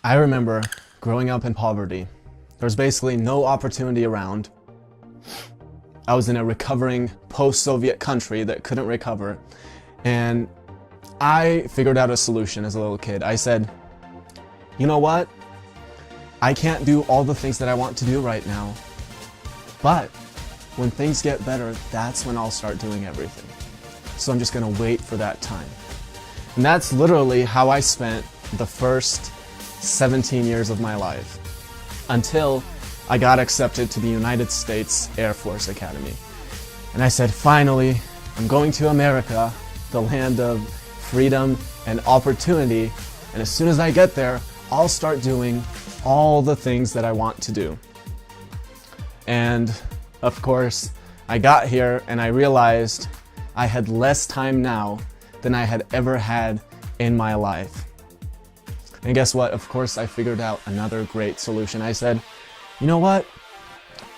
I remember growing up in poverty. There was basically no opportunity around. I was in a recovering post-Soviet country that couldn't recover. And I figured out a solution as a little kid. I said, you know what? I can't do all the things that I want to do right now. But when things get better, that's when I'll start doing everything. So I'm just gonna wait for that time. And that's literally how I spent the first 17 years of my life, until I got accepted to the United States Air Force Academy. And I said, finally, I'm going to America, the land of freedom and opportunity, and as soon as I get there, I'll start doing all the things that I want to do. And of course, I got here and I realized I had less time now than I had ever had in my life. And guess what? Of course, I figured out another great solution. I said, you know what?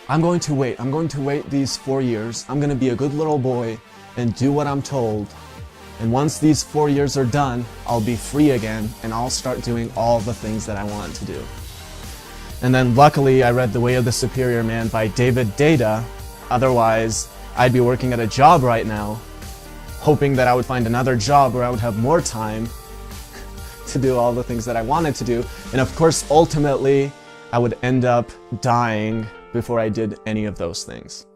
I'm going to wait. I'm going to wait these 4 years. I'm going to be a good little boy and do what I'm told. And once these 4 years are done, I'll be free again and I'll start doing all the things that I want to do. And then luckily, I read The Way of the Superior Man by David Deida. Otherwise, I'd be working at a job right now, hoping that I would find another job where I would have more time to do all the things that I wanted to do. And of course, ultimately, I would end up dying before I did any of those things.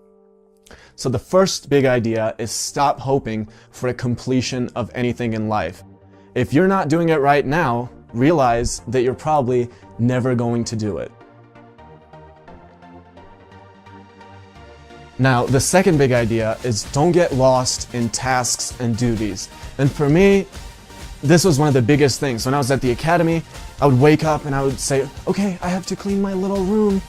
So the first big idea is stop hoping for a completion of anything in life. If you're not doing it right now, realize that you're probably never going to do it. Now, the second big idea is don't get lost in tasks and duties. And for me, this was one of the biggest things. When I was at the academy, I would wake up and I would say, okay, I have to clean my little room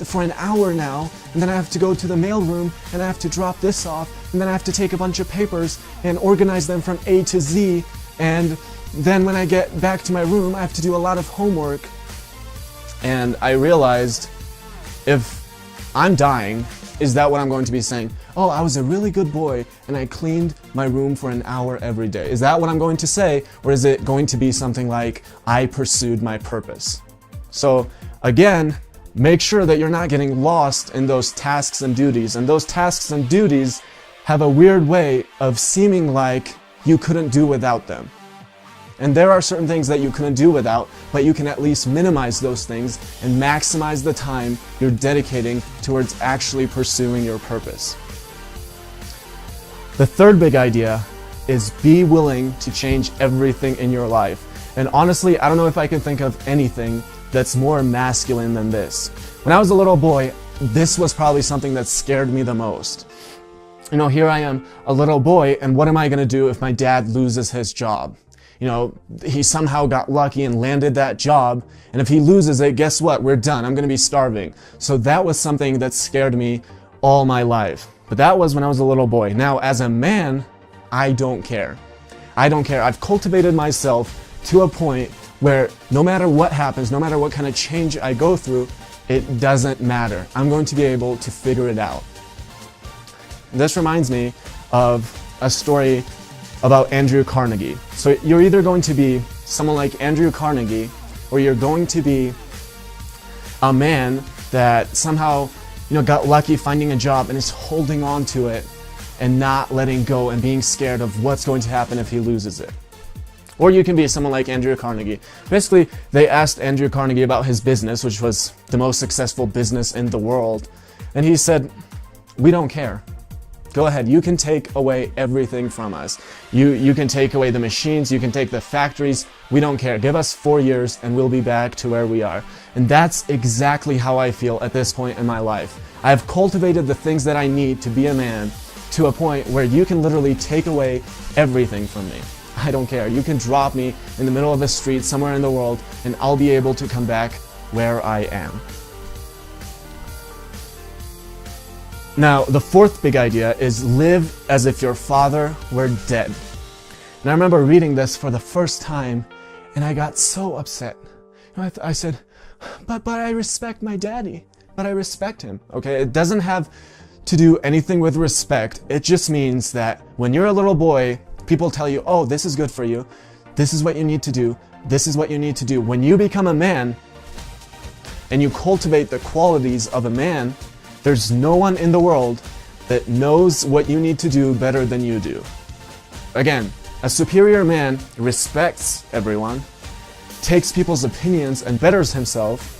for an hour now, and then I have to go to the mail room and I have to drop this off, and then I have to take a bunch of papers and organize them from A to Z, and then when I get back to my room, I have to do a lot of homework. And I realized, if I'm dying, is that what I'm going to be saying? Oh, I was a really good boy and I cleaned my room for an hour every day. Is that what I'm going to say? Or is it going to be something like, I pursued my purpose? So again, make sure that you're not getting lost in those tasks and duties. And those tasks and duties have a weird way of seeming like you couldn't do without them. And there are certain things that you couldn't do without, but you can at least minimize those things and maximize the time you're dedicating towards actually pursuing your purpose. The third big idea is be willing to change everything in your life. And honestly, I don't know if I can think of anything that's more masculine than this. When I was a little boy, this was probably something that scared me the most. You know, here I am, a little boy, and what am I gonna do if my dad loses his job? You know, he somehow got lucky and landed that job, and if he loses it, guess what? We're done. I'm gonna be starving. So that was something that scared me all my life. But that was when I was a little boy. Now, as a man, I don't care. I don't care. I've cultivated myself to a point where no matter what happens, no matter what kind of change I go through, it doesn't matter. I'm going to be able to figure it out. This reminds me of a story about Andrew Carnegie. So you're either going to be someone like Andrew Carnegie, or you're going to be a man that somehow, got lucky finding a job and is holding on to it and not letting go and being scared of what's going to happen if he loses it. Or you can be someone like Andrew Carnegie. Basically, they asked Andrew Carnegie about his business, which was the most successful business in the world. And he said, we don't care. Go ahead, you can take away everything from us. You can take away the machines, you can take the factories, we don't care. Give us 4 years and we'll be back to where we are. And that's exactly how I feel at this point in my life. I have cultivated the things that I need to be a man to a point where you can literally take away everything from me. I don't care. You can drop me in the middle of a street somewhere in the world and I'll be able to come back where I am. Now, the fourth big idea is live as if your father were dead. And I remember reading this for the first time, and I got so upset. I said, but I respect my daddy. But I respect him, okay? It doesn't have to do anything with respect. It just means that when you're a little boy, people tell you, oh, this is good for you. this is what you need to do, this is what you need to do. When you become a man and you cultivate the qualities of a man, there's no one in the world that knows what you need to do better than you do. Again, a superior man respects everyone, takes people's opinions and betters himself.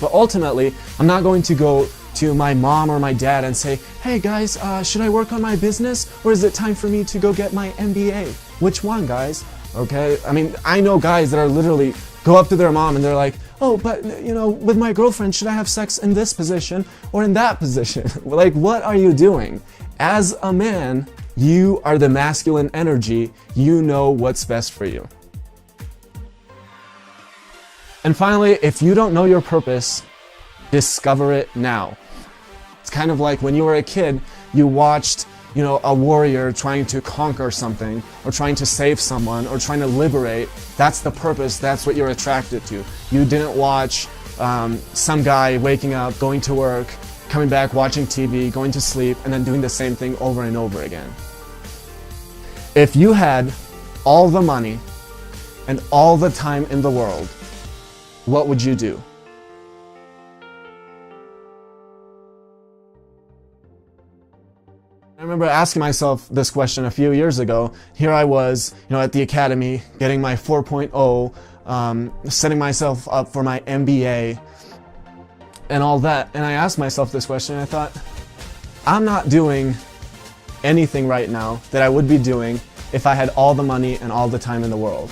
But ultimately, I'm not going to go to my mom or my dad and say, hey guys, should I work on my business or is it time for me to go get my MBA? Which one, guys? Okay, I mean, I know guys that are literally go up to their mom and they're like, oh, but you know, with my girlfriend, should I have sex in this position or in that position? Like, what are you doing? As a man, you are the masculine energy. You know what's best for you. And finally, if you don't know your purpose, discover it now. It's kind of like when you were a kid, you watched, you know, a warrior trying to conquer something, or trying to save someone, or trying to liberate. That's the purpose, that's what you're attracted to. You didn't watch some guy waking up, going to work, coming back, watching TV, going to sleep, and then doing the same thing over and over again. If you had all the money and all the time in the world, what would you do? I remember asking myself this question a few years ago. Here I was, you know, at the academy, getting my 4.0, setting myself up for my MBA, and all that. And I asked myself this question, and I thought, I'm not doing anything right now that I would be doing if I had all the money and all the time in the world.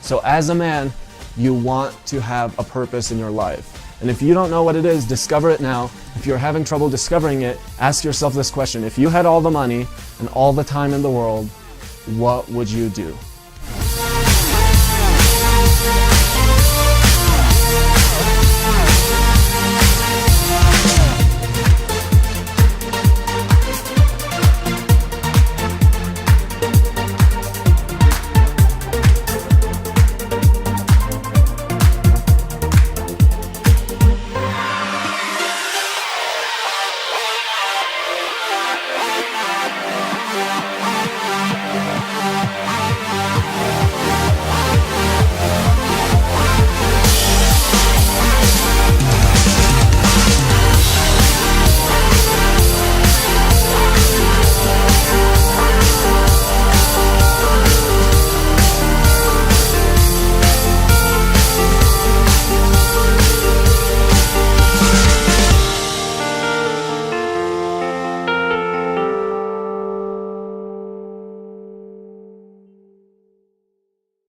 So as a man, you want to have a purpose in your life. And if you don't know what it is, discover it now. If you're having trouble discovering it, ask yourself this question. If you had all the money and all the time in the world, what would you do?